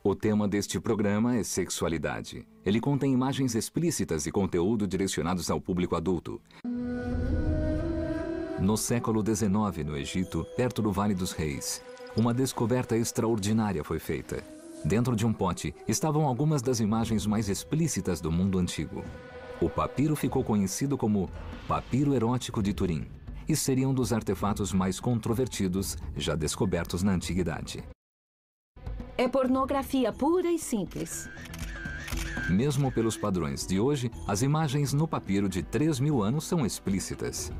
O tema deste programa é sexualidade. Ele contém imagens explícitas e conteúdo direcionados ao público adulto. No século XIX, no Egito, perto do Vale dos Reis, uma descoberta extraordinária foi feita. Dentro de um pote estavam algumas das imagens mais explícitas do mundo antigo. O papiro ficou conhecido como papiro erótico de Turim e seria um dos artefatos mais controvertidos já descobertos na antiguidade. É pornografia pura e simples. Mesmo pelos padrões de hoje, as imagens no papiro de 3.000 anos são explícitas.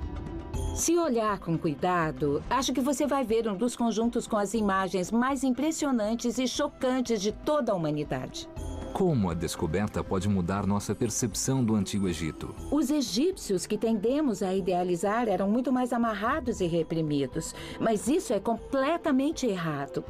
Se olhar com cuidado, acho que você vai ver um dos conjuntos com as imagens mais impressionantes e chocantes de toda a humanidade. Como a descoberta pode mudar nossa percepção do Antigo Egito? Os egípcios que tendemos a idealizar eram muito mais amarrados e reprimidos, mas isso é completamente errado.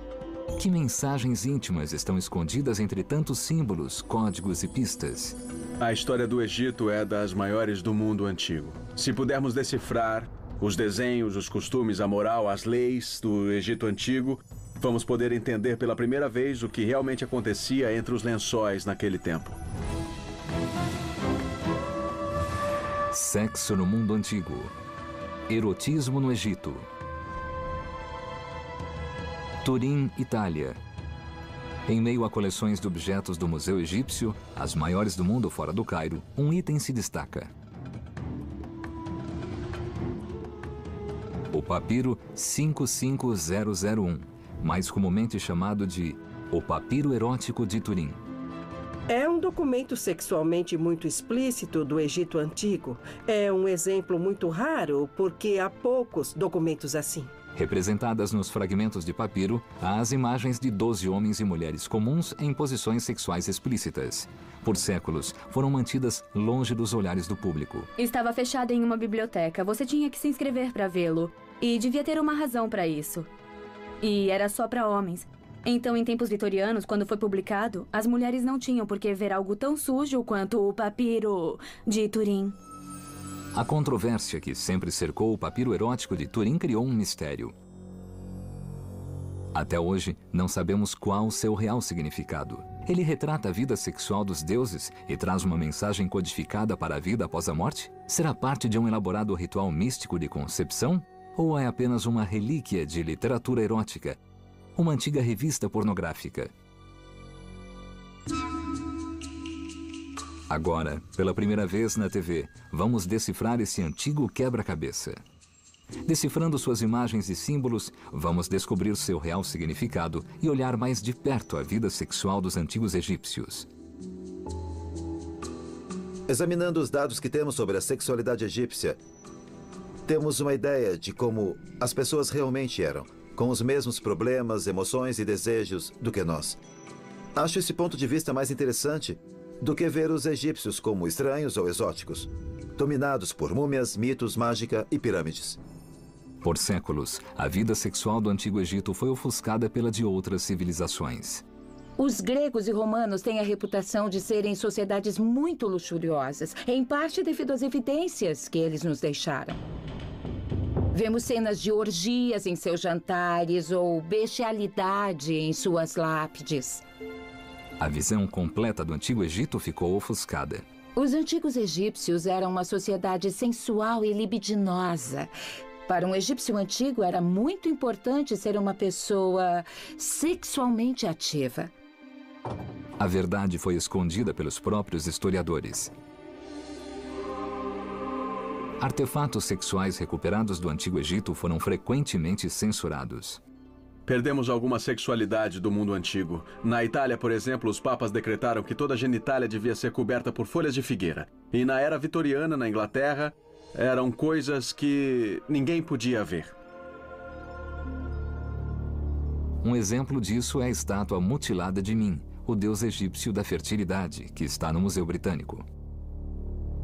Que mensagens íntimas estão escondidas entre tantos símbolos, códigos e pistas? A história do Egito é das maiores do mundo antigo. Se pudermos decifrar os desenhos, os costumes, a moral, as leis do Egito Antigo, vamos poder entender pela primeira vez o que realmente acontecia entre os lençóis naquele tempo. Sexo no mundo antigo. Erotismo no Egito. Turim, Itália. Em meio a coleções de objetos do Museu Egípcio, as maiores do mundo fora do Cairo, um item se destaca. O papiro 55001, mais comumente chamado de o papiro erótico de Turim. É um documento sexualmente muito explícito do Egito Antigo. É um exemplo muito raro, porque há poucos documentos assim. Representadas nos fragmentos de papiro, há as imagens de 12 homens e mulheres comuns em posições sexuais explícitas. Por séculos, foram mantidas longe dos olhares do público. Estava fechado em uma biblioteca. Você tinha que se inscrever para vê-lo. E devia ter uma razão para isso. E era só para homens. Então, em tempos vitorianos, quando foi publicado, as mulheres não tinham por que ver algo tão sujo quanto o papiro de Turim. A controvérsia que sempre cercou o papiro erótico de Turim criou um mistério. Até hoje, não sabemos qual seu real significado. Ele retrata a vida sexual dos deuses e traz uma mensagem codificada para a vida após a morte? Será parte de um elaborado ritual místico de concepção? Ou é apenas uma relíquia de literatura erótica? Uma antiga revista pornográfica? Agora, pela primeira vez na TV, vamos decifrar esse antigo quebra-cabeça. Decifrando suas imagens e símbolos, vamos descobrir seu real significado e olhar mais de perto a vida sexual dos antigos egípcios. Examinando os dados que temos sobre a sexualidade egípcia, temos uma ideia de como as pessoas realmente eram, com os mesmos problemas, emoções e desejos do que nós. Acho esse ponto de vista mais interessante do que ver os egípcios como estranhos ou exóticos, dominados por múmias, mitos, mágica e pirâmides. Por séculos, a vida sexual do Antigo Egito foi ofuscada pela de outras civilizações. Os gregos e romanos têm a reputação de serem sociedades muito luxuriosas, em parte devido às evidências que eles nos deixaram. Vemos cenas de orgias em seus jantares ou bestialidade em suas lápides. A visão completa do Antigo Egito ficou ofuscada. Os antigos egípcios eram uma sociedade sensual e libidinosa. Para um egípcio antigo, era muito importante ser uma pessoa sexualmente ativa. A verdade foi escondida pelos próprios historiadores. Artefatos sexuais recuperados do Antigo Egito foram frequentemente censurados. Perdemos alguma sexualidade do mundo antigo. Na Itália, por exemplo, os papas decretaram que toda a genitália devia ser coberta por folhas de figueira. E na era vitoriana, na Inglaterra, eram coisas que ninguém podia ver. Um exemplo disso é a estátua mutilada de Min, o deus egípcio da fertilidade, que está no Museu Britânico.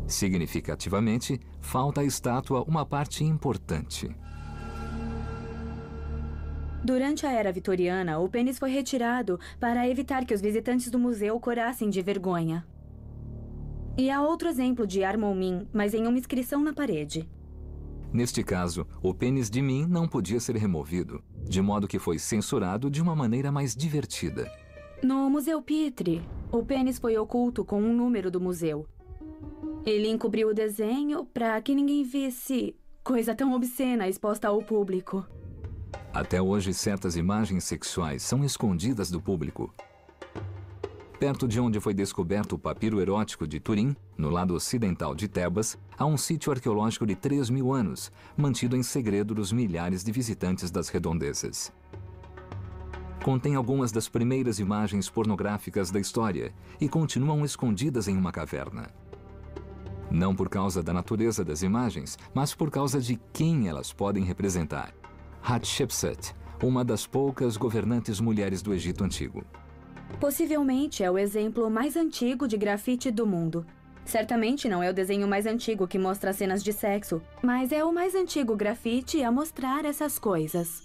Significativamente, falta à estátua uma parte importante. Durante a era vitoriana, o pênis foi retirado para evitar que os visitantes do museu corassem de vergonha. E há outro exemplo de Armomin, mas em uma inscrição na parede. Neste caso, o pênis de Min não podia ser removido, de modo que foi censurado de uma maneira mais divertida. No Museu Pitre, o pênis foi oculto com um número do museu. Ele encobriu o desenho para que ninguém visse coisa tão obscena exposta ao público. Até hoje, certas imagens sexuais são escondidas do público. Perto de onde foi descoberto o papiro erótico de Turim, no lado ocidental de Tebas, há um sítio arqueológico de 3.000 anos, mantido em segredo dos milhares de visitantes das redondezas. Contém algumas das primeiras imagens pornográficas da história e continuam escondidas em uma caverna. Não por causa da natureza das imagens, mas por causa de quem elas podem representar. Hatshepsut, uma das poucas governantes mulheres do Egito Antigo. Possivelmente é o exemplo mais antigo de grafite do mundo. Certamente não é o desenho mais antigo que mostra cenas de sexo, mas é o mais antigo grafite a mostrar essas coisas.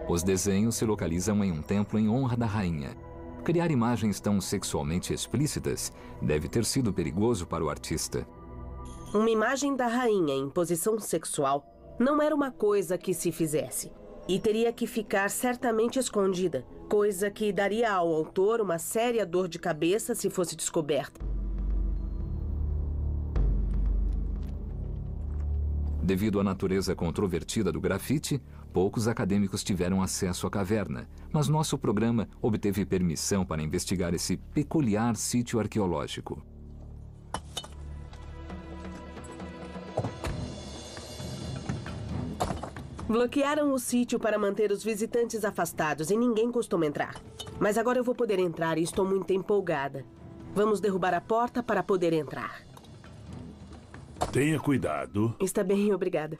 Os desenhos se localizam em um templo em honra da rainha. Criar imagens tão sexualmente explícitas deve ter sido perigoso para o artista. Uma imagem da rainha em posição sexual não era uma coisa que se fizesse. E teria que ficar certamente escondida, coisa que daria ao autor uma séria dor de cabeça se fosse descoberta. Devido à natureza controvertida do grafite, poucos acadêmicos tiveram acesso à caverna, mas nosso programa obteve permissão para investigar esse peculiar sítio arqueológico. Bloquearam o sítio para manter os visitantes afastados e ninguém costuma entrar. Mas agora eu vou poder entrar e estou muito empolgada. Vamos derrubar a porta para poder entrar. Tenha cuidado. Está bem, obrigada.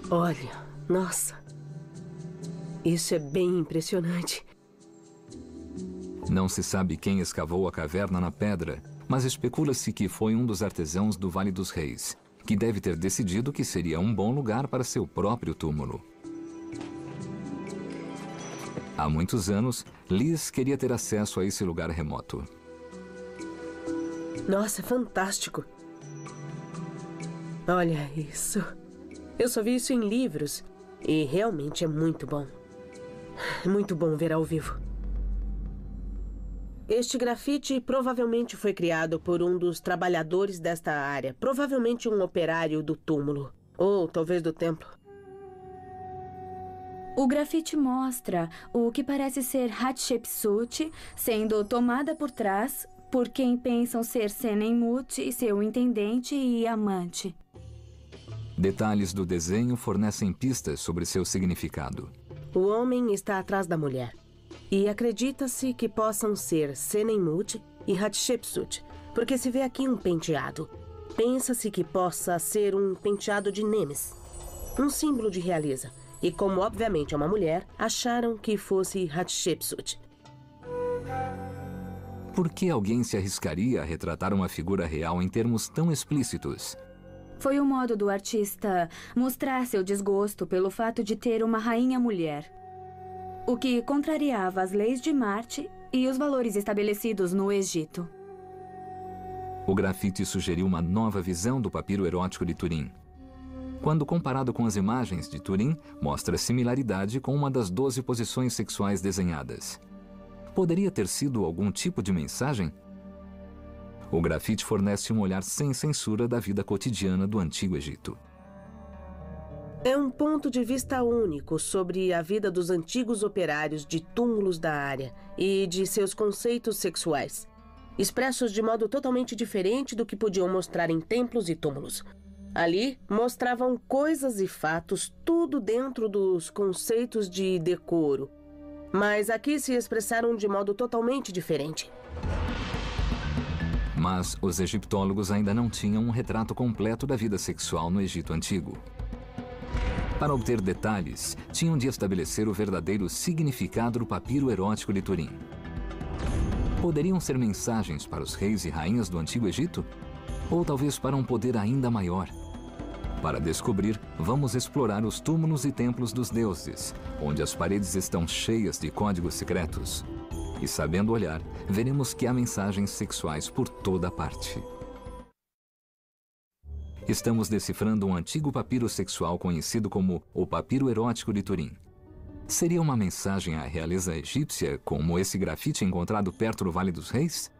Olha, nossa. Isso é bem impressionante. Não se sabe quem escavou a caverna na pedra, mas especula-se que foi um dos artesãos do Vale dos Reis, que deve ter decidido que seria um bom lugar para seu próprio túmulo. Há muitos anos, Liz queria ter acesso a esse lugar remoto. Nossa, fantástico. Olha isso. Eu só vi isso em livros e realmente é muito bom. Muito bom ver ao vivo. Este grafite provavelmente foi criado por um dos trabalhadores desta área, provavelmente um operário do túmulo, ou talvez do templo. O grafite mostra o que parece ser Hatshepsut sendo tomada por trás por quem pensam ser Senenmut, seu intendente e amante. Detalhes do desenho fornecem pistas sobre seu significado. O homem está atrás da mulher. E acredita-se que possam ser Senenmut e Hatshepsut, porque se vê aqui um penteado. Pensa-se que possa ser um penteado de Nemes, um símbolo de realeza. E como obviamente é uma mulher, acharam que fosse Hatshepsut. Por que alguém se arriscaria a retratar uma figura real em termos tão explícitos? Foi o modo do artista mostrar seu desgosto pelo fato de ter uma rainha mulher, o que contrariava as leis de Marte e os valores estabelecidos no Egito. O grafite sugeriu uma nova visão do papiro erótico de Turim. Quando comparado com as imagens de Turim, mostra similaridade com uma das 12 posições sexuais desenhadas. Poderia ter sido algum tipo de mensagem? O grafite fornece um olhar sem censura da vida cotidiana do Antigo Egito. É um ponto de vista único sobre a vida dos antigos operários de túmulos da área e de seus conceitos sexuais, expressos de modo totalmente diferente do que podiam mostrar em templos e túmulos. Ali, mostravam coisas e fatos, tudo dentro dos conceitos de decoro. Mas aqui se expressaram de modo totalmente diferente. Mas os egiptólogos ainda não tinham um retrato completo da vida sexual no Egito Antigo. Para obter detalhes, tinham de estabelecer o verdadeiro significado do papiro erótico de Turim. Poderiam ser mensagens para os reis e rainhas do Antigo Egito? Ou talvez para um poder ainda maior? Para descobrir, vamos explorar os túmulos e templos dos deuses, onde as paredes estão cheias de códigos secretos. E sabendo olhar, veremos que há mensagens sexuais por toda parte. estamos decifrando um antigo papiro sexual conhecido como o Papiro Erótico de Turim. Seria uma mensagem à realeza egípcia, como esse grafite encontrado perto do Vale dos Reis?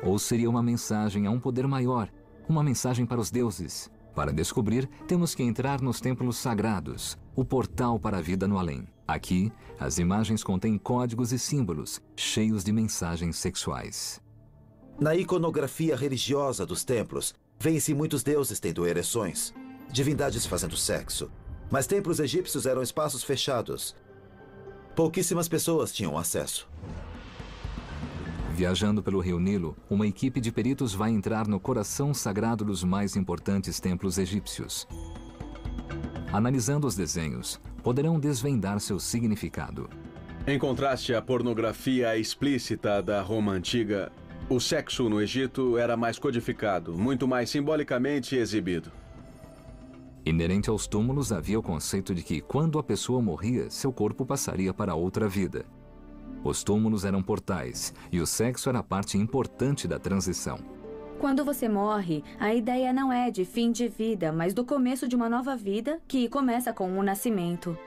Ou seria uma mensagem a um poder maior, uma mensagem para os deuses? Para descobrir, temos que entrar nos templos sagrados, o portal para a vida no além. Aqui, as imagens contêm códigos e símbolos, cheios de mensagens sexuais. Na iconografia religiosa dos templos, vêem-se muitos deuses tendo ereções, divindades fazendo sexo. Mas templos egípcios eram espaços fechados. Pouquíssimas pessoas tinham acesso. Viajando pelo Rio Nilo, uma equipe de peritos vai entrar no coração sagrado dos mais importantes templos egípcios. Analisando os desenhos, poderão desvendar seu significado. Em contraste à pornografia explícita da Roma antiga, o sexo no Egito era mais codificado, muito mais simbolicamente exibido. Inerente aos túmulos havia o conceito de que, quando a pessoa morria, seu corpo passaria para outra vida. Os túmulos eram portais, e o sexo era parte importante da transição. Quando você morre, a ideia não é de fim de vida, mas do começo de uma nova vida que começa com o nascimento.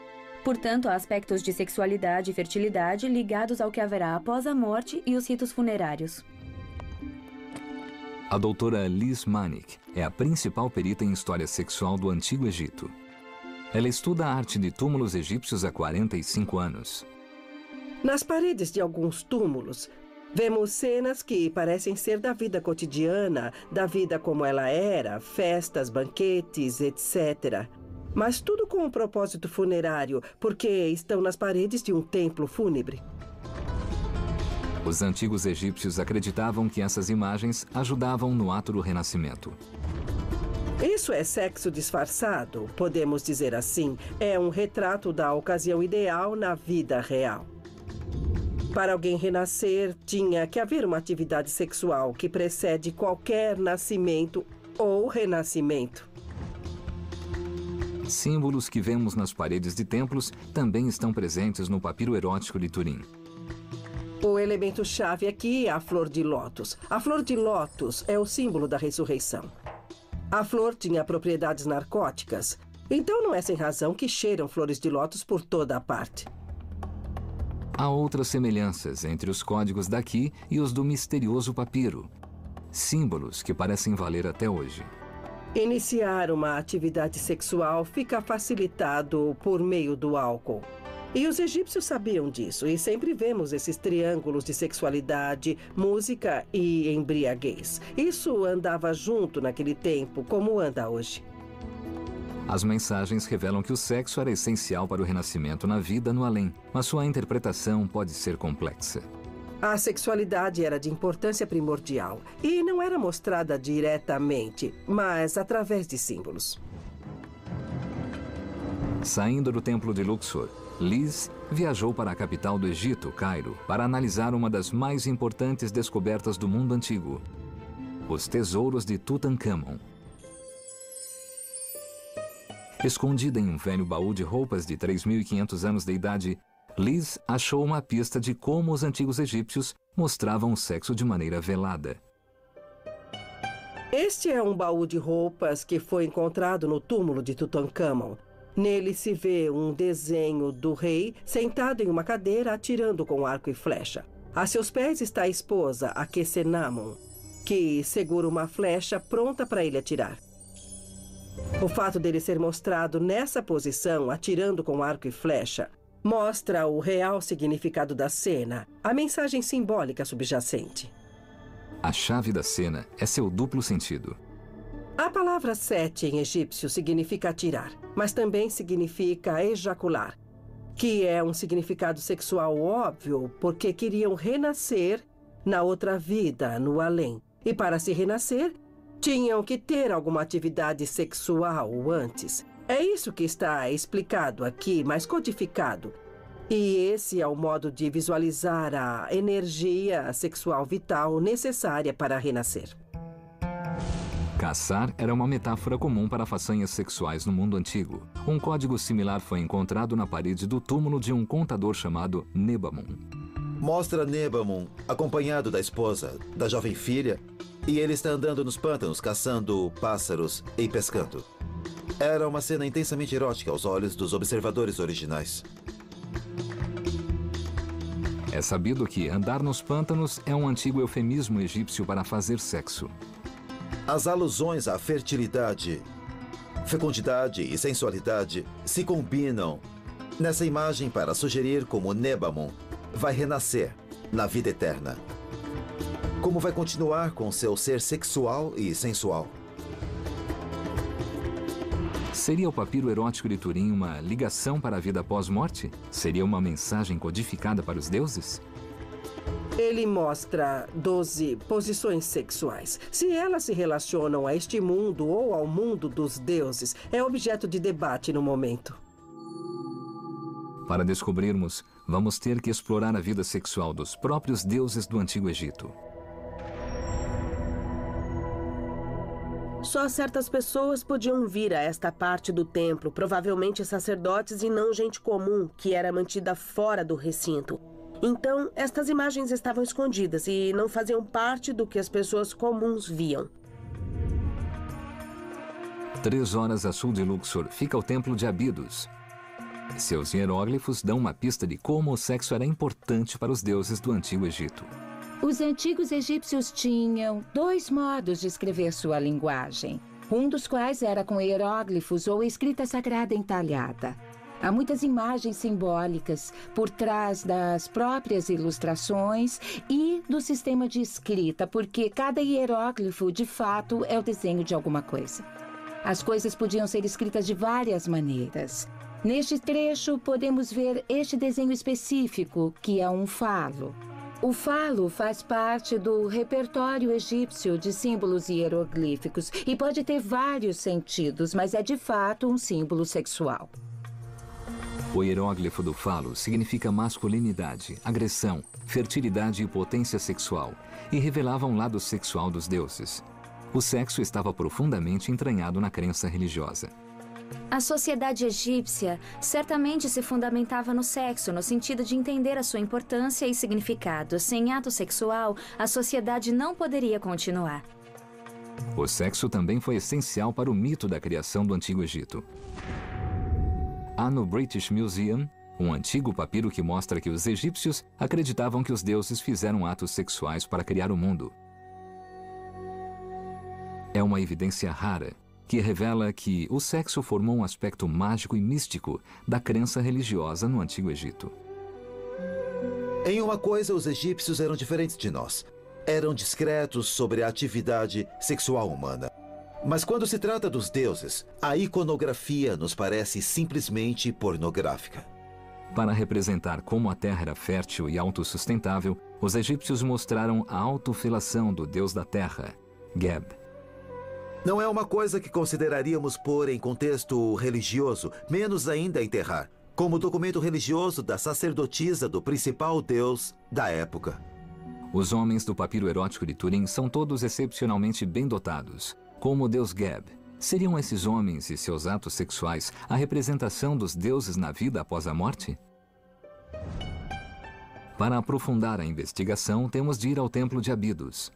Portanto, há aspectos de sexualidade e fertilidade ligados ao que haverá após a morte e os ritos funerários. A doutora Liz Manik é a principal perita em história sexual do Antigo Egito. Ela estuda a arte de túmulos egípcios há 45 anos. Nas paredes de alguns túmulos, vemos cenas que parecem ser da vida cotidiana, da vida como ela era, festas, banquetes, etc. Mas tudo com um propósito funerário, porque estão nas paredes de um templo fúnebre. Os antigos egípcios acreditavam que essas imagens ajudavam no ato do renascimento. Isso é sexo disfarçado, podemos dizer assim. É um retrato da ocasião ideal na vida real. Para alguém renascer, tinha que haver uma atividade sexual que precede qualquer nascimento ou renascimento. Símbolos que vemos nas paredes de templos também estão presentes no Papiro Erótico de Turim. O elemento-chave aqui é a flor de lótus. A flor de lótus é o símbolo da ressurreição. A flor tinha propriedades narcóticas, então não é sem razão que cheiram flores de lótus por toda a parte. Há outras semelhanças entre os códigos daqui e os do misterioso papiro. Símbolos que parecem valer até hoje. Iniciar uma atividade sexual fica facilitado por meio do álcool. E os egípcios sabiam disso, e sempre vemos esses triângulos de sexualidade, música e embriaguez. Isso andava junto naquele tempo, como anda hoje. As mensagens revelam que o sexo era essencial para o renascimento na vida no além, mas sua interpretação pode ser complexa. A sexualidade era de importância primordial e não era mostrada diretamente, mas através de símbolos. Saindo do templo de Luxor, Liz viajou para a capital do Egito, Cairo, para analisar uma das mais importantes descobertas do mundo antigo: os tesouros de Tutankhamon. Escondida em um velho baú de roupas de 3.500 anos de idade, Liz achou uma pista de como os antigos egípcios mostravam o sexo de maneira velada. Este é um baú de roupas que foi encontrado no túmulo de Tutankhamon. Nele se vê um desenho do rei sentado em uma cadeira atirando com arco e flecha. A seus pés está a esposa, Akhenaten, que segura uma flecha pronta para ele atirar. O fato dele ser mostrado nessa posição, atirando com arco e flecha, mostra o real significado da cena, a mensagem simbólica subjacente. A chave da cena é seu duplo sentido. A palavra sete em egípcio significa atirar, mas também significa ejacular, que é um significado sexual óbvio porque queriam renascer na outra vida, no além. E para se renascer, tinham que ter alguma atividade sexual antes. É isso que está explicado aqui, mas codificado. E esse é o modo de visualizar a energia sexual vital necessária para renascer. Caçar era uma metáfora comum para façanhas sexuais no mundo antigo. Um código similar foi encontrado na parede do túmulo de um contador chamado Nebamun. Mostra Nebamun acompanhado da esposa, da jovem filha E ele está andando nos pântanos, caçando pássaros e pescando. Era uma cena intensamente erótica aos olhos dos observadores originais. É sabido que andar nos pântanos é um antigo eufemismo egípcio para fazer sexo. As alusões à fertilidade, fecundidade e sensualidade se combinam nessa imagem para sugerir como Nebamon vai renascer na vida eterna. Como vai continuar com seu ser sexual e sensual. Seria o papiro erótico de Turim uma ligação para a vida pós-morte? Seria uma mensagem codificada para os deuses? Ele mostra 12 posições sexuais. Se elas se relacionam a este mundo ou ao mundo dos deuses, é objeto de debate no momento. Para descobrirmos, vamos ter que explorar a vida sexual dos próprios deuses do Antigo Egito. Só certas pessoas podiam vir a esta parte do templo, provavelmente sacerdotes e não gente comum, que era mantida fora do recinto. Então, estas imagens estavam escondidas e não faziam parte do que as pessoas comuns viam. 3 horas a sul de Luxor fica o Templo de Abidos. Seus hieróglifos dão uma pista de como o sexo era importante para os deuses do Antigo Egito. Os antigos egípcios tinham 2 modos de escrever sua linguagem, um dos quais era com hieróglifos ou escrita sagrada entalhada. Há muitas imagens simbólicas por trás das próprias ilustrações e do sistema de escrita, porque cada hieróglifo, de fato, é o desenho de alguma coisa. As coisas podiam ser escritas de várias maneiras. Neste trecho, podemos ver este desenho específico, que é um falo. O falo faz parte do repertório egípcio de símbolos hieroglíficos e pode ter vários sentidos, mas é de fato um símbolo sexual. O hieróglifo do falo significa masculinidade, agressão, fertilidade e potência sexual, e revelava um lado sexual dos deuses. O sexo estava profundamente entranhado na crença religiosa. A sociedade egípcia certamente se fundamentava no sexo, no sentido de entender a sua importância e significado. Sem ato sexual, a sociedade não poderia continuar. O sexo também foi essencial para o mito da criação do Antigo Egito. Há no British Museum um antigo papiro que mostra que os egípcios acreditavam que os deuses fizeram atos sexuais para criar o mundo. É uma evidência rara que revela que o sexo formou um aspecto mágico e místico da crença religiosa no Antigo Egito. Em uma coisa, os egípcios eram diferentes de nós. Eram discretos sobre a atividade sexual humana. Mas quando se trata dos deuses, a iconografia nos parece simplesmente pornográfica. Para representar como a terra era fértil e autossustentável, os egípcios mostraram a autofelação do deus da terra, Geb. Não é uma coisa que consideraríamos pôr em contexto religioso, menos ainda enterrar, como documento religioso da sacerdotisa do principal deus da época. Os homens do papiro erótico de Turim são todos excepcionalmente bem dotados, como o deus Geb. Seriam esses homens e seus atos sexuais a representação dos deuses na vida após a morte? Para aprofundar a investigação, temos de ir ao Templo de Abidos.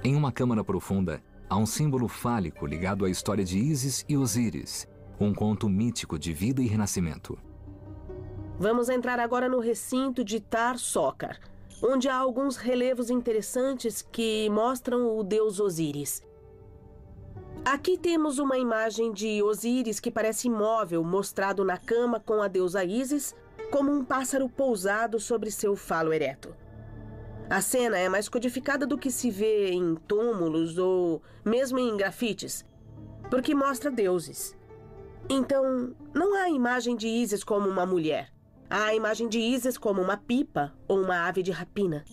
Em uma câmara profunda, há um símbolo fálico ligado à história de Ísis e Osíris, um conto mítico de vida e renascimento. Vamos entrar agora no recinto de Tar-Sokar, onde há alguns relevos interessantes que mostram o deus Osíris. Aqui temos uma imagem de Osíris que parece imóvel, mostrado na cama com a deusa Ísis, como um pássaro pousado sobre seu falo ereto. A cena é mais codificada do que se vê em túmulos ou mesmo em grafites, porque mostra deuses. Então, não há a imagem de Ísis como uma mulher. Há a imagem de Ísis como uma pipa ou uma ave de rapina.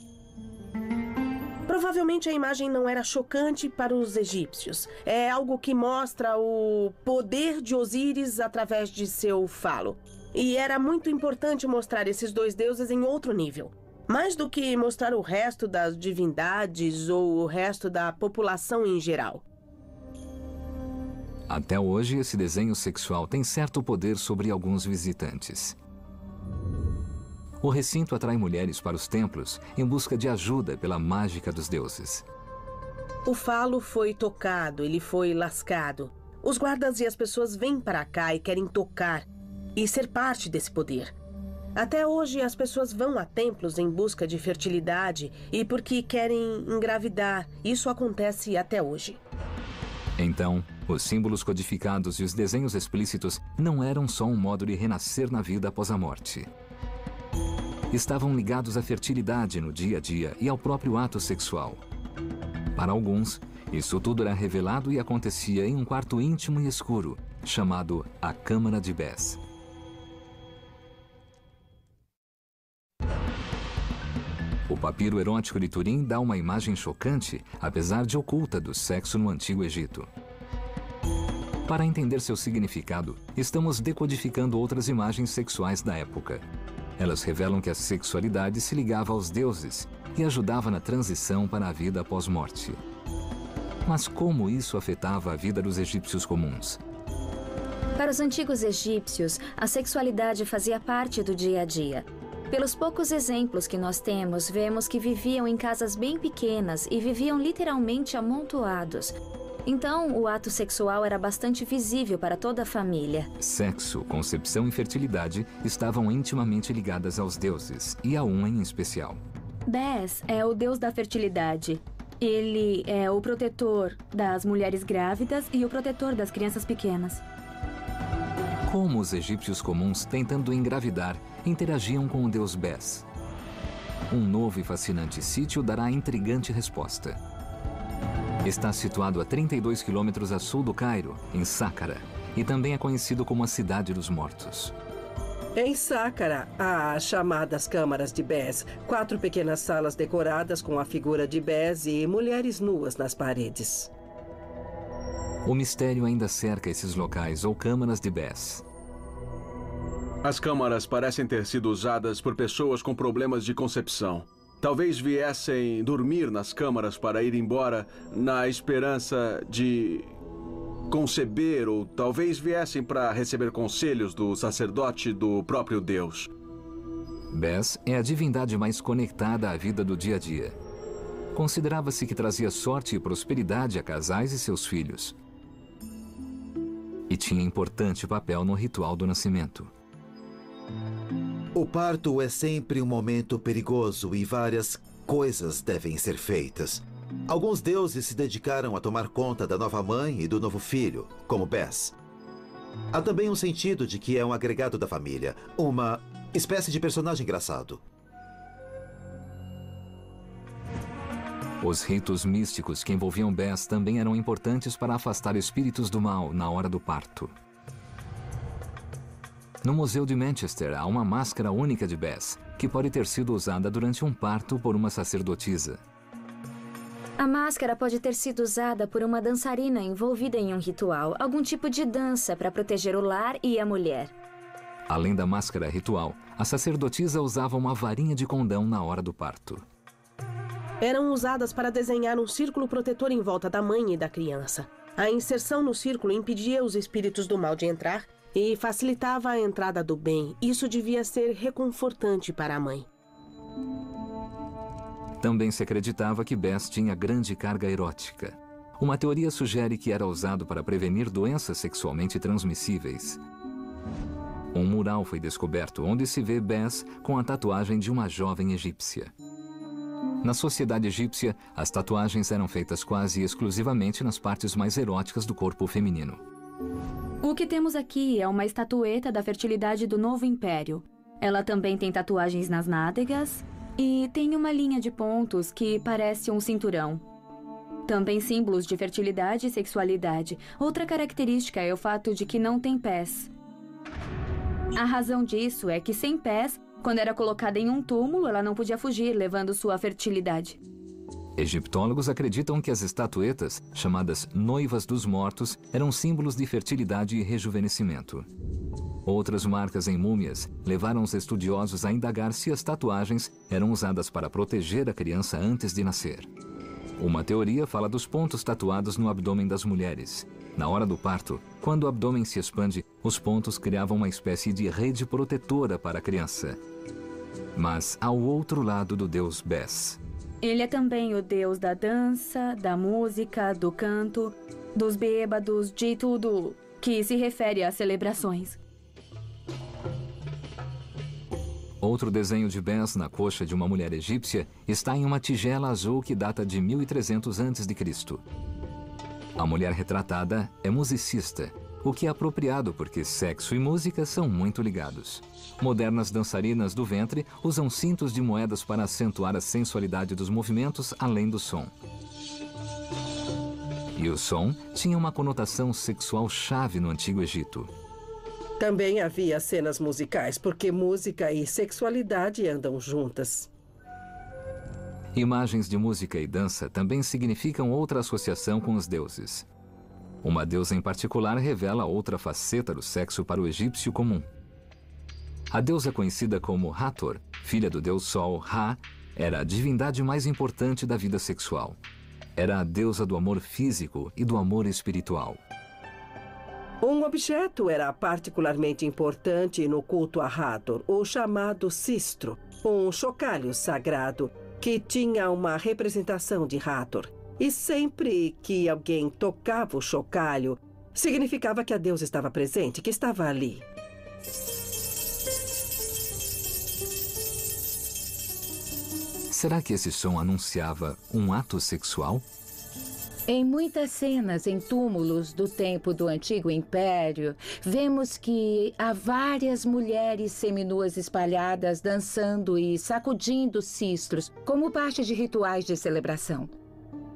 Provavelmente a imagem não era chocante para os egípcios. É algo que mostra o poder de Osíris através de seu falo. E era muito importante mostrar esses 2 deuses em outro nível. Mais do que mostrar o resto das divindades ou o resto da população em geral. Até hoje, esse desenho sexual tem certo poder sobre alguns visitantes. O recinto atrai mulheres para os templos em busca de ajuda pela mágica dos deuses. O falo foi tocado, ele foi lascado. Os guardas e as pessoas vêm para cá e querem tocar e ser parte desse poder. Até hoje, as pessoas vão a templos em busca de fertilidade e porque querem engravidar. Isso acontece até hoje. Então, os símbolos codificados e os desenhos explícitos não eram só um modo de renascer na vida após a morte. Estavam ligados à fertilidade no dia a dia e ao próprio ato sexual. Para alguns, isso tudo era revelado e acontecia em um quarto íntimo e escuro, chamado a Câmara de Bes. O papiro erótico de Turim dá uma imagem chocante, apesar de oculta, do sexo no Antigo Egito. Para entender seu significado, estamos decodificando outras imagens sexuais da época. Elas revelam que a sexualidade se ligava aos deuses e ajudava na transição para a vida após morte. Mas como isso afetava a vida dos egípcios comuns? Para os antigos egípcios, a sexualidade fazia parte do dia a dia. Pelos poucos exemplos que nós temos, vemos que viviam em casas bem pequenas e viviam literalmente amontoados. Então, o ato sexual era bastante visível para toda a família. Sexo, concepção e fertilidade estavam intimamente ligadas aos deuses, e a um em especial. Bes é o deus da fertilidade. Ele é o protetor das mulheres grávidas e o protetor das crianças pequenas. Como os egípcios comuns, tentando engravidar, interagiam com o deus Bes? Um novo e fascinante sítio dará a intrigante resposta. Está situado a 32 quilômetros a sul do Cairo, em Sácara, e também é conhecido como a Cidade dos Mortos. Em Sácara, há as chamadas câmaras de Bes, 4 pequenas salas decoradas com a figura de Bes e mulheres nuas nas paredes. O mistério ainda cerca esses locais ou câmaras de Bes. As câmaras parecem ter sido usadas por pessoas com problemas de concepção. Talvez viessem dormir nas câmaras para ir embora na esperança de conceber, ou talvez viessem para receber conselhos do sacerdote do próprio Deus. Bes é a divindade mais conectada à vida do dia a dia. Considerava-se que trazia sorte e prosperidade a casais e seus filhos. E tinha importante papel no ritual do nascimento. O parto é sempre um momento perigoso e várias coisas devem ser feitas. Alguns deuses se dedicaram a tomar conta da nova mãe e do novo filho, como Bes. Há também um sentido de que é um agregado da família, uma espécie de personagem engraçado. Os ritos místicos que envolviam Bes também eram importantes para afastar espíritos do mal na hora do parto. No Museu de Manchester há uma máscara única de Bes, que pode ter sido usada durante um parto por uma sacerdotisa. A máscara pode ter sido usada por uma dançarina envolvida em um ritual, algum tipo de dança para proteger o lar e a mulher. Além da máscara ritual, a sacerdotisa usava uma varinha de condão na hora do parto. Eram usadas para desenhar um círculo protetor em volta da mãe e da criança. A inserção no círculo impedia os espíritos do mal de entrar e facilitava a entrada do bem. Isso devia ser reconfortante para a mãe. Também se acreditava que Bes tinha grande carga erótica. Uma teoria sugere que era usado para prevenir doenças sexualmente transmissíveis. Um mural foi descoberto onde se vê Bes com a tatuagem de uma jovem egípcia. Na sociedade egípcia, as tatuagens eram feitas quase exclusivamente nas partes mais eróticas do corpo feminino. O que temos aqui é uma estatueta da fertilidade do Novo Império. Ela também tem tatuagens nas nádegas e tem uma linha de pontos que parece um cinturão. Também símbolos de fertilidade e sexualidade. Outra característica é o fato de que não tem pés. A razão disso é que sem pés, quando era colocada em um túmulo, ela não podia fugir, levando sua fertilidade. Egiptólogos acreditam que as estatuetas, chamadas noivas dos mortos, eram símbolos de fertilidade e rejuvenescimento. Outras marcas em múmias levaram os estudiosos a indagar se as tatuagens eram usadas para proteger a criança antes de nascer. Uma teoria fala dos pontos tatuados no abdômen das mulheres. Na hora do parto, quando o abdômen se expande, os pontos criavam uma espécie de rede protetora para a criança. Mas há o outro lado do deus Bes. Ele é também o deus da dança, da música, do canto, dos bêbados, de tudo que se refere às celebrações. Outro desenho de Bes na coxa de uma mulher egípcia está em uma tigela azul que data de 1300 a.C. A mulher retratada é musicista, o que é apropriado porque sexo e música são muito ligados. Modernas dançarinas do ventre usam cintos de moedas para acentuar a sensualidade dos movimentos além do som. E o som tinha uma conotação sexual chave no Antigo Egito. Também havia cenas musicais, porque música e sexualidade andam juntas. Imagens de música e dança também significam outra associação com os deuses. Uma deusa em particular revela outra faceta do sexo para o egípcio comum. A deusa conhecida como Hathor, filha do deus Sol Ra, era a divindade mais importante da vida sexual. Era a deusa do amor físico e do amor espiritual. Um objeto era particularmente importante no culto a Hathor, o chamado sistro, um chocalho sagrado que tinha uma representação de Hathor. E sempre que alguém tocava o chocalho, significava que a deusa estava presente, que estava ali. Será que esse som anunciava um ato sexual? Em muitas cenas em túmulos do tempo do Antigo Império, vemos que há várias mulheres seminuas espalhadas dançando e sacudindo cistros, como parte de rituais de celebração.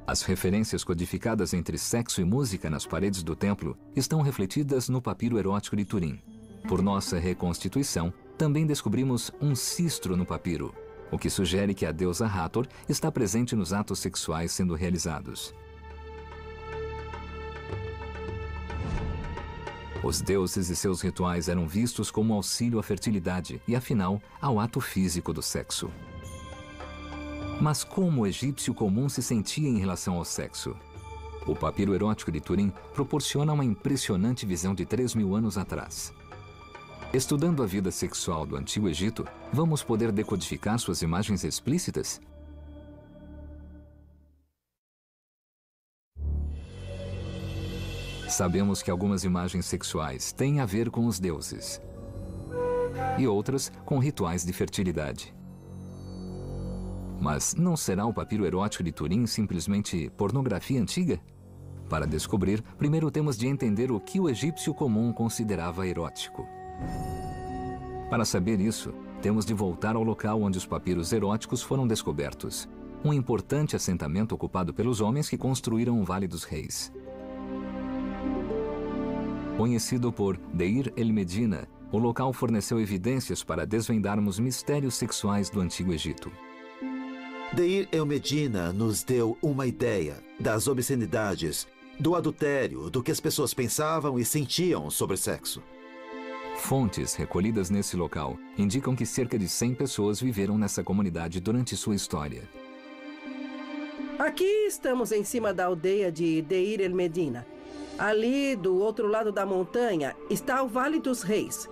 As referências codificadas entre sexo e música nas paredes do templo estão refletidas no papiro erótico de Turim. Por nossa reconstituição, também descobrimos um cistro no papiro, o que sugere que a deusa Hathor está presente nos atos sexuais sendo realizados. Os deuses e seus rituais eram vistos como auxílio à fertilidade e, afinal, ao ato físico do sexo. Mas como o egípcio comum se sentia em relação ao sexo? O papiro erótico de Turim proporciona uma impressionante visão de 3.000 anos atrás. Estudando a vida sexual do Antigo Egito, vamos poder decodificar suas imagens explícitas? Sabemos que algumas imagens sexuais têm a ver com os deuses e outras com rituais de fertilidade. Mas não será o papiro erótico de Turim simplesmente pornografia antiga? Para descobrir, primeiro temos de entender o que o egípcio comum considerava erótico. Para saber isso, temos de voltar ao local onde os papiros eróticos foram descobertos, um importante assentamento ocupado pelos homens que construíram o Vale dos Reis. Conhecido por Deir el-Medina, o local forneceu evidências para desvendarmos mistérios sexuais do Antigo Egito. Deir el-Medina nos deu uma ideia das obscenidades, do adultério, do que as pessoas pensavam e sentiam sobre sexo. Fontes recolhidas nesse local indicam que cerca de 100 pessoas viveram nessa comunidade durante sua história. Aqui estamos em cima da aldeia de Deir el-Medina. Ali, do outro lado da montanha, está o Vale dos Reis.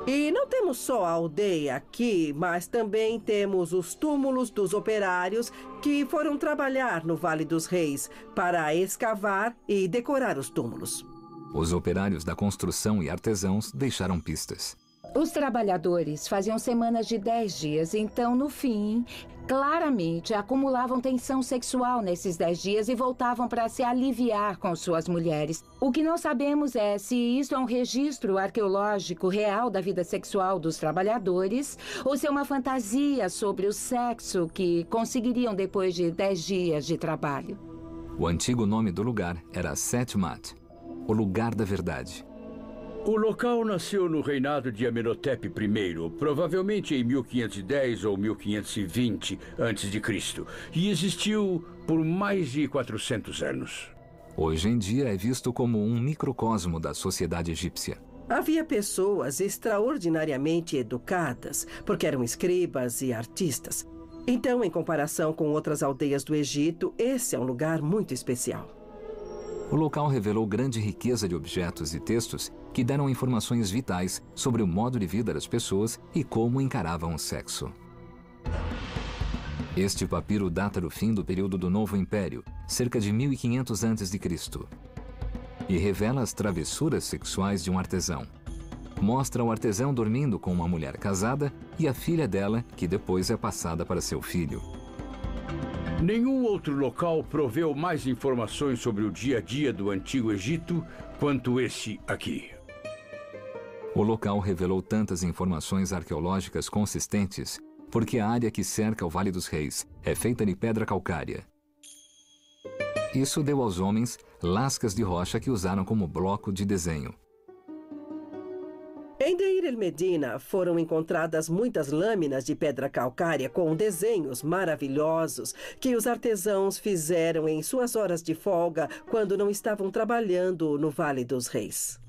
E não temos só a aldeia aqui, mas também temos os túmulos dos operários que foram trabalhar no Vale dos Reis para escavar e decorar os túmulos. Os operários da construção e artesãos deixaram pistas. Os trabalhadores faziam semanas de 10 dias, então, no fim, claramente acumulavam tensão sexual nesses 10 dias e voltavam para se aliviar com suas mulheres. O que não sabemos é se isso é um registro arqueológico real da vida sexual dos trabalhadores ou se é uma fantasia sobre o sexo que conseguiriam depois de 10 dias de trabalho. O antigo nome do lugar era Setmat, o lugar da verdade. O local nasceu no reinado de Amenhotep I, provavelmente em 1510 ou 1520 a.C., e existiu por mais de 400 anos. Hoje em dia é visto como um microcosmo da sociedade egípcia. Havia pessoas extraordinariamente educadas, porque eram escribas e artistas. Então, em comparação com outras aldeias do Egito, esse é um lugar muito especial. O local revelou grande riqueza de objetos e textos que deram informações vitais sobre o modo de vida das pessoas e como encaravam o sexo. Este papiro data do fim do período do Novo Império, cerca de 1500 a.C., e revela as travessuras sexuais de um artesão. Mostra o artesão dormindo com uma mulher casada e a filha dela, que depois é passada para seu filho. Nenhum outro local proveu mais informações sobre o dia a dia do Antigo Egito quanto esse aqui. O local revelou tantas informações arqueológicas consistentes porque a área que cerca o Vale dos Reis é feita de pedra calcária. Isso deu aos homens lascas de rocha que usaram como bloco de desenho. Em Deir el-Medina foram encontradas muitas lâminas de pedra calcária com desenhos maravilhosos que os artesãos fizeram em suas horas de folga quando não estavam trabalhando no Vale dos Reis.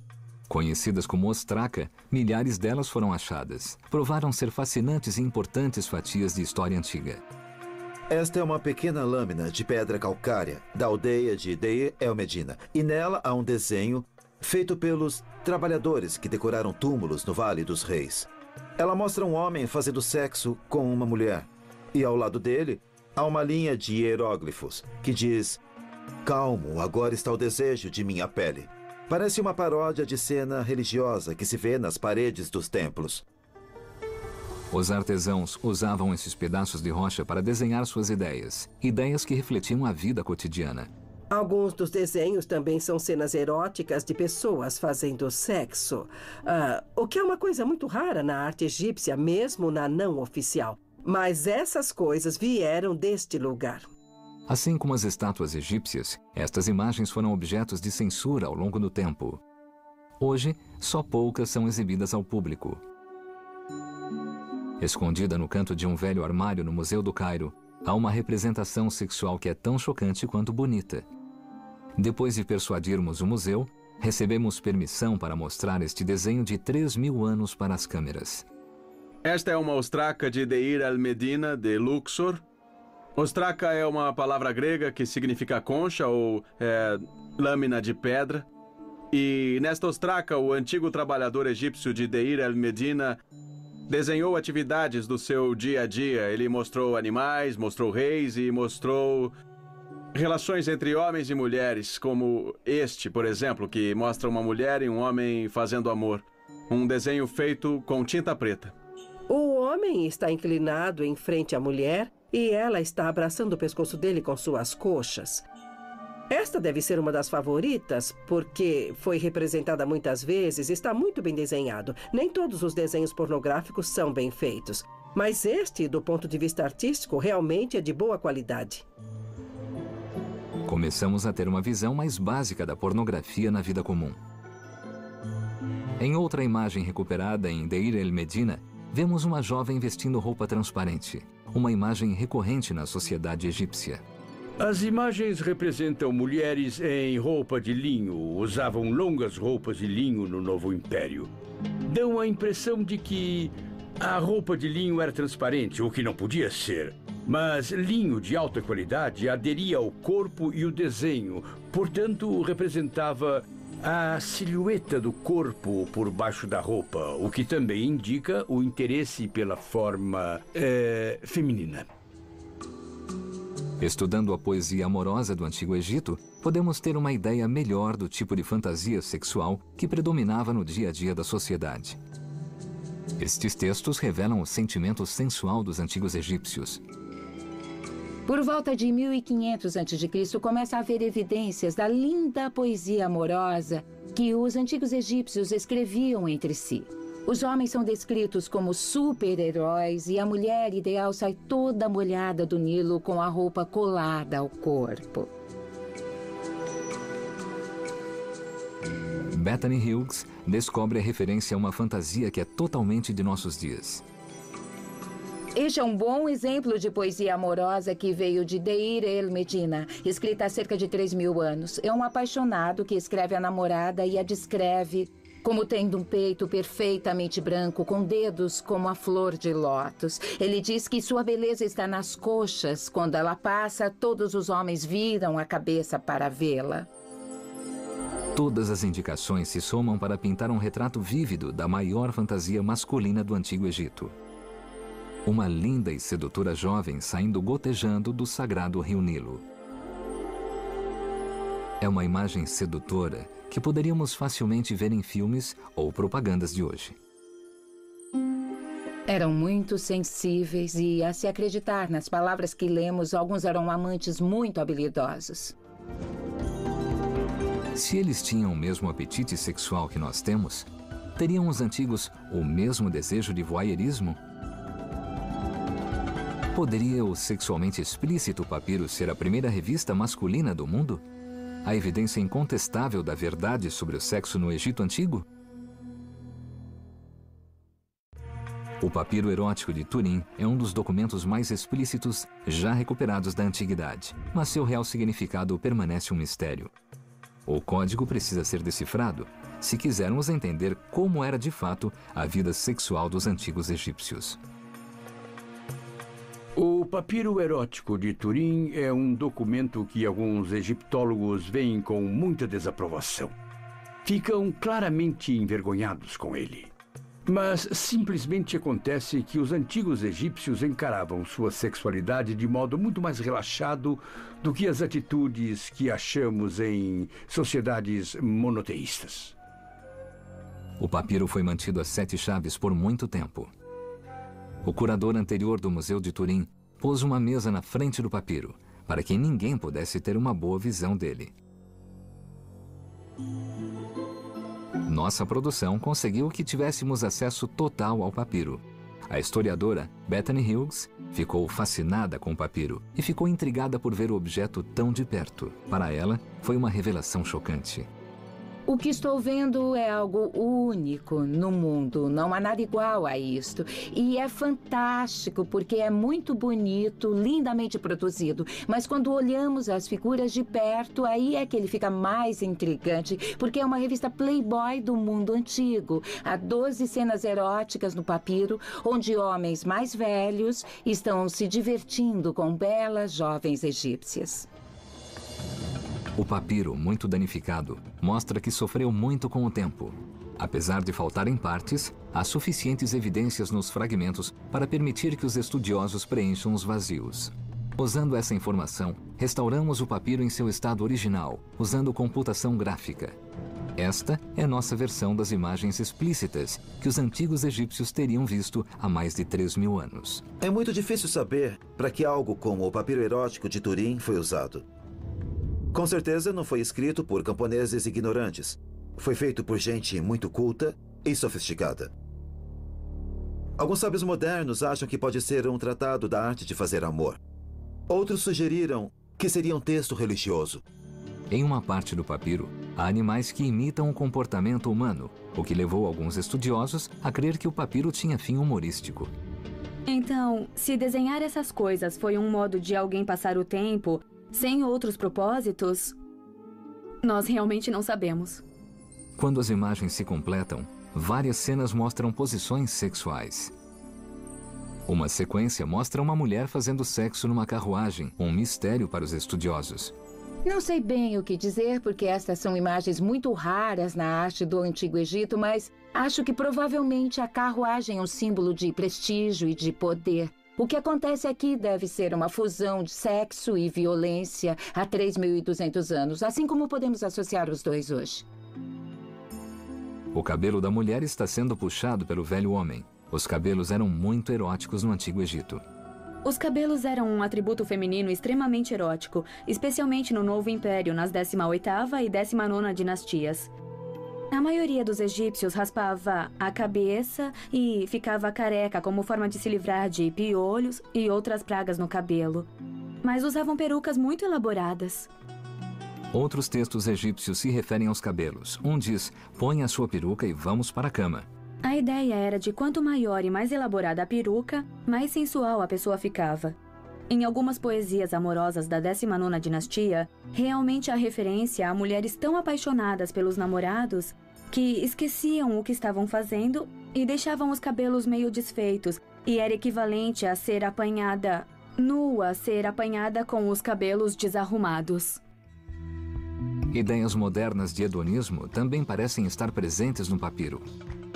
Conhecidas como ostraca, milhares delas foram achadas. Provaram ser fascinantes e importantes fatias de história antiga. Esta é uma pequena lâmina de pedra calcária da aldeia de Deir el-Medina. E nela há um desenho feito pelos trabalhadores que decoraram túmulos no Vale dos Reis. Ela mostra um homem fazendo sexo com uma mulher. E ao lado dele há uma linha de hieróglifos que diz: "Calmo, agora está o desejo de minha pele." Parece uma paródia de cena religiosa que se vê nas paredes dos templos. Os artesãos usavam esses pedaços de rocha para desenhar suas ideias que refletiam a vida cotidiana. Alguns dos desenhos também são cenas eróticas de pessoas fazendo sexo, o que é uma coisa muito rara na arte egípcia, mesmo na não oficial. Mas essas coisas vieram deste lugar. Assim como as estátuas egípcias, estas imagens foram objetos de censura ao longo do tempo. Hoje, só poucas são exibidas ao público. Escondida no canto de um velho armário no Museu do Cairo, há uma representação sexual que é tão chocante quanto bonita. Depois de persuadirmos o museu, recebemos permissão para mostrar este desenho de 3.000 anos para as câmeras. Esta é uma ostraca de Deir el-Medina de Luxor. Ostraca é uma palavra grega que significa concha ou lâmina de pedra. E nesta ostraca, o antigo trabalhador egípcio de Deir el-Medina desenhou atividades do seu dia a dia. Ele mostrou animais, mostrou reis e mostrou relações entre homens e mulheres, como este, por exemplo, que mostra uma mulher e um homem fazendo amor. Um desenho feito com tinta preta. O homem está inclinado em frente à mulher e ela está abraçando o pescoço dele com suas coxas. Esta deve ser uma das favoritas, porque foi representada muitas vezes e está muito bem desenhado. Nem todos os desenhos pornográficos são bem feitos, mas este, do ponto de vista artístico, realmente é de boa qualidade. Começamos a ter uma visão mais básica da pornografia na vida comum. Em outra imagem recuperada em Deir el-Medina, vemos uma jovem vestindo roupa transparente, uma imagem recorrente na sociedade egípcia. As imagens representam mulheres em roupa de linho, usavam longas roupas de linho no Novo Império. Dão a impressão de que a roupa de linho era transparente, o que não podia ser. Mas linho de alta qualidade aderia ao corpo e o desenho, portanto representava a silhueta do corpo por baixo da roupa, o que também indica o interesse pela forma feminina. Estudando a poesia amorosa do Antigo Egito, podemos ter uma ideia melhor do tipo de fantasia sexual que predominava no dia a dia da sociedade. Estes textos revelam o sentimento sensual dos antigos egípcios. Por volta de 1500 a.C., começa a haver evidências da linda poesia amorosa que os antigos egípcios escreviam entre si. Os homens são descritos como super-heróis e a mulher ideal sai toda molhada do Nilo com a roupa colada ao corpo. Bethany Hughes descobre a referência a uma fantasia que é totalmente de nossos dias. Este é um bom exemplo de poesia amorosa que veio de Deir el-Medina, escrita há cerca de 3.000 anos. É um apaixonado que escreve a namorada e a descreve como tendo um peito perfeitamente branco, com dedos como a flor de lótus. Ele diz que sua beleza está nas coxas. Quando ela passa, todos os homens viram a cabeça para vê-la. Todas as indicações se somam para pintar um retrato vívido da maior fantasia masculina do Antigo Egito. Uma linda e sedutora jovem saindo gotejando do sagrado rio Nilo. É uma imagem sedutora que poderíamos facilmente ver em filmes ou propagandas de hoje. Eram muito sensíveis e, a se acreditar nas palavras que lemos, alguns eram amantes muito habilidosos. Se eles tinham o mesmo apetite sexual que nós temos, teriam os antigos o mesmo desejo de voyeurismo? Poderia o sexualmente explícito papiro ser a primeira revista masculina do mundo? A evidência incontestável da verdade sobre o sexo no Egito Antigo? O papiro erótico de Turim é um dos documentos mais explícitos já recuperados da antiguidade, mas seu real significado permanece um mistério. O código precisa ser decifrado se quisermos entender como era de fato a vida sexual dos antigos egípcios. O papiro erótico de Turim é um documento que alguns egiptólogos veem com muita desaprovação. Ficam claramente envergonhados com ele. Mas simplesmente acontece que os antigos egípcios encaravam sua sexualidade de modo muito mais relaxado do que as atitudes que achamos em sociedades monoteístas. O papiro foi mantido a 7 chaves por muito tempo. O curador anterior do Museu de Turim pôs uma mesa na frente do papiro, para que ninguém pudesse ter uma boa visão dele. Nossa produção conseguiu que tivéssemos acesso total ao papiro. A historiadora Bethany Hughes ficou fascinada com o papiro e ficou intrigada por ver o objeto tão de perto. Para ela, foi uma revelação chocante. O que estou vendo é algo único no mundo. Não há nada igual a isto. E é fantástico porque é muito bonito, lindamente produzido. Mas quando olhamos as figuras de perto, aí é que ele fica mais intrigante, porque é uma revista Playboy do mundo antigo. Há 12 cenas eróticas no papiro, onde homens mais velhos estão se divertindo com belas jovens egípcias. O papiro, muito danificado, mostra que sofreu muito com o tempo. Apesar de faltarem partes, há suficientes evidências nos fragmentos para permitir que os estudiosos preencham os vazios. Usando essa informação, restauramos o papiro em seu estado original, usando computação gráfica. Esta é nossa versão das imagens explícitas que os antigos egípcios teriam visto há mais de 3.000 anos. É muito difícil saber para que algo como o papiro erótico de Turim foi usado. Com certeza não foi escrito por camponeses ignorantes. Foi feito por gente muito culta e sofisticada. Alguns sábios modernos acham que pode ser um tratado da arte de fazer amor. Outros sugeriram que seria um texto religioso. Em uma parte do papiro, há animais que imitam o comportamento humano, o que levou alguns estudiosos a crer que o papiro tinha fim humorístico. Então, se desenhar essas coisas foi um modo de alguém passar o tempo sem outros propósitos, nós realmente não sabemos. Quando as imagens se completam, várias cenas mostram posições sexuais. Uma sequência mostra uma mulher fazendo sexo numa carruagem, um mistério para os estudiosos. Não sei bem o que dizer, porque estas são imagens muito raras na arte do Antigo Egito, mas acho que provavelmente a carruagem é um símbolo de prestígio e de poder. O que acontece aqui deve ser uma fusão de sexo e violência há 3.200 anos, assim como podemos associar os dois hoje. O cabelo da mulher está sendo puxado pelo velho homem. Os cabelos eram muito eróticos no Antigo Egito. Os cabelos eram um atributo feminino extremamente erótico, especialmente no Novo Império, nas 18ª e 19ª dinastias. A maioria dos egípcios raspava a cabeça e ficava careca como forma de se livrar de piolhos e outras pragas no cabelo. Mas usavam perucas muito elaboradas. Outros textos egípcios se referem aos cabelos. Um diz, põe a sua peruca e vamos para a cama. A ideia era de quanto maior e mais elaborada a peruca, mais sensual a pessoa ficava. Em algumas poesias amorosas da 19ª dinastia, realmente há referência a mulheres tão apaixonadas pelos namorados que esqueciam o que estavam fazendo e deixavam os cabelos meio desfeitos, e era equivalente a ser apanhada nua, ser apanhada com os cabelos desarrumados. Ideias modernas de hedonismo também parecem estar presentes no papiro.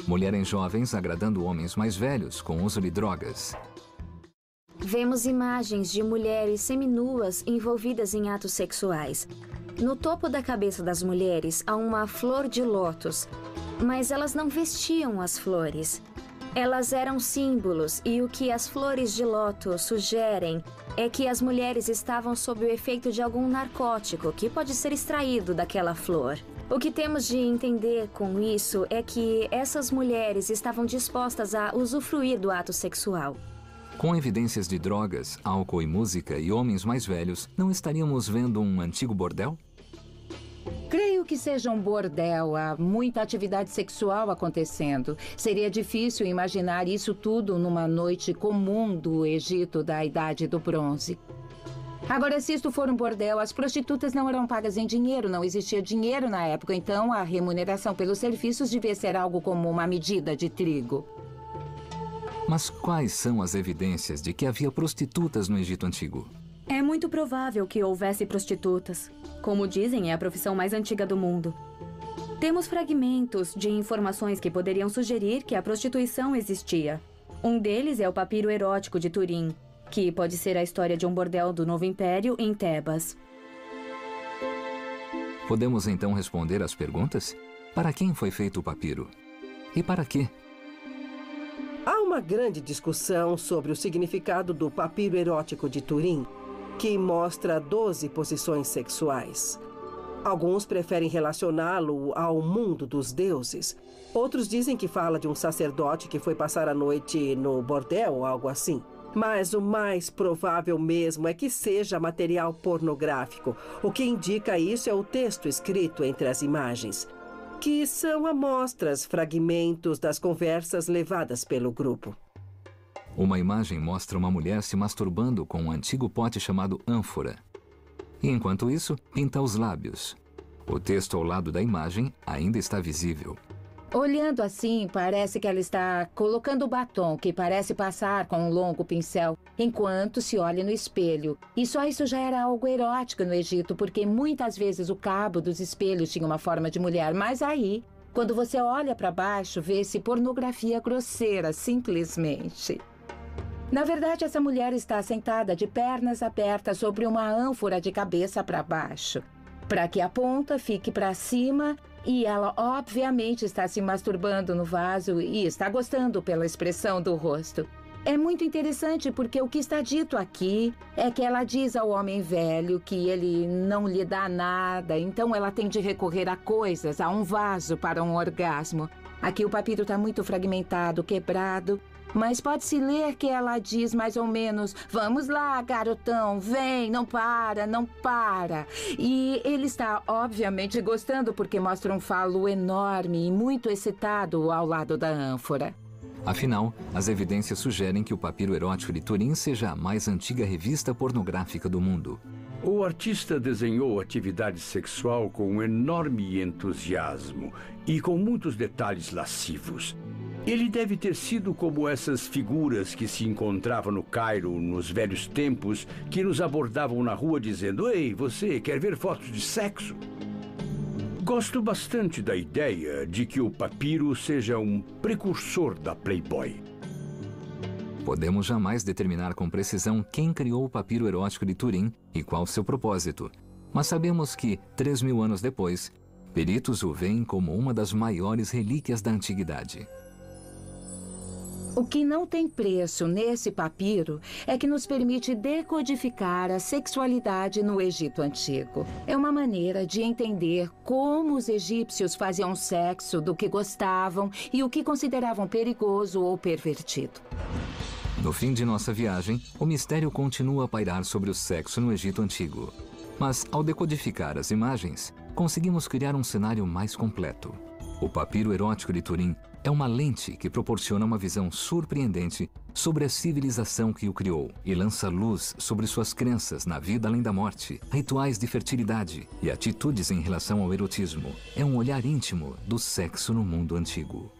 Mulheres jovens agradando homens mais velhos com uso de drogas. vemos imagens de mulheres seminuas envolvidas em atos sexuais. No topo da cabeça das mulheres há uma flor de lótus, mas elas não vestiam as flores. Elas eram símbolos, e o que as flores de lótus sugerem é que as mulheres estavam sob o efeito de algum narcótico que pode ser extraído daquela flor. O que temos de entender com isso é que essas mulheres estavam dispostas a usufruir do ato sexual. Com evidências de drogas, álcool e música e homens mais velhos, não estaríamos vendo um antigo bordel? Creio que seja um bordel. Há muita atividade sexual acontecendo. Seria difícil imaginar isso tudo numa noite comum do Egito da Idade do Bronze. Agora, se isto for um bordel, as prostitutas não eram pagas em dinheiro, não existia dinheiro na época, então a remuneração pelos serviços devia ser algo como uma medida de trigo. Mas quais são as evidências de que havia prostitutas no Egito Antigo? É muito provável que houvesse prostitutas. Como dizem, é a profissão mais antiga do mundo. Temos fragmentos de informações que poderiam sugerir que a prostituição existia. Um deles é o papiro erótico de Turim, que pode ser a história de um bordel do Novo Império em Tebas. Podemos então responder às perguntas? Para quem foi feito o papiro? E para quê? Há uma grande discussão sobre o significado do papiro erótico de Turim, que mostra 12 posições sexuais. Alguns preferem relacioná-lo ao mundo dos deuses. Outros dizem que fala de um sacerdote que foi passar a noite no bordel ou algo assim. Mas o mais provável mesmo é que seja material pornográfico. O que indica isso é o texto escrito entre as imagens, que são amostras, fragmentos das conversas levadas pelo grupo. Uma imagem mostra uma mulher se masturbando com um antigo pote chamado ânfora. E enquanto isso, pinta os lábios. O texto ao lado da imagem ainda está visível. Olhando assim, parece que ela está colocando o batom, que parece passar com um longo pincel, enquanto se olha no espelho. E só isso já era algo erótico no Egito, porque muitas vezes o cabo dos espelhos tinha uma forma de mulher. Mas aí, quando você olha para baixo, vê-se pornografia grosseira, simplesmente. Na verdade, essa mulher está sentada de pernas abertas sobre uma ânfora de cabeça para baixo, para que a ponta fique para cima, e ela obviamente está se masturbando no vaso e está gostando pela expressão do rosto. É muito interessante porque o que está dito aqui é que ela diz ao homem velho que ele não lhe dá nada, então ela tem de recorrer a coisas, a um vaso para um orgasmo. Aqui o papiro está muito fragmentado, quebrado, mas pode-se ler que ela diz mais ou menos: vamos lá, garotão, vem, não para, não para. E ele está, obviamente, gostando porque mostra um falo enorme e muito excitado ao lado da ânfora. Afinal, as evidências sugerem que o papiro erótico de Turim seja a mais antiga revista pornográfica do mundo. O artista desenhou atividade sexual com um enorme entusiasmo e com muitos detalhes lascivos. Ele deve ter sido como essas figuras que se encontravam no Cairo nos velhos tempos, que nos abordavam na rua dizendo: "Ei, você quer ver fotos de sexo?" Gosto bastante da ideia de que o papiro seja um precursor da Playboy. Podemos jamais determinar com precisão quem criou o papiro erótico de Turim e qual seu propósito. Mas sabemos que, 3.000 anos depois, peritos o veem como uma das maiores relíquias da antiguidade. O que não tem preço nesse papiro é que nos permite decodificar a sexualidade no Egito Antigo. É uma maneira de entender como os egípcios faziam sexo, do que gostavam e o que consideravam perigoso ou pervertido. No fim de nossa viagem, o mistério continua a pairar sobre o sexo no Egito Antigo. Mas, ao decodificar as imagens, conseguimos criar um cenário mais completo. O papiro erótico de Turim é uma lente que proporciona uma visão surpreendente sobre a civilização que o criou e lança luz sobre suas crenças na vida além da morte, rituais de fertilidade e atitudes em relação ao erotismo. É um olhar íntimo do sexo no mundo antigo.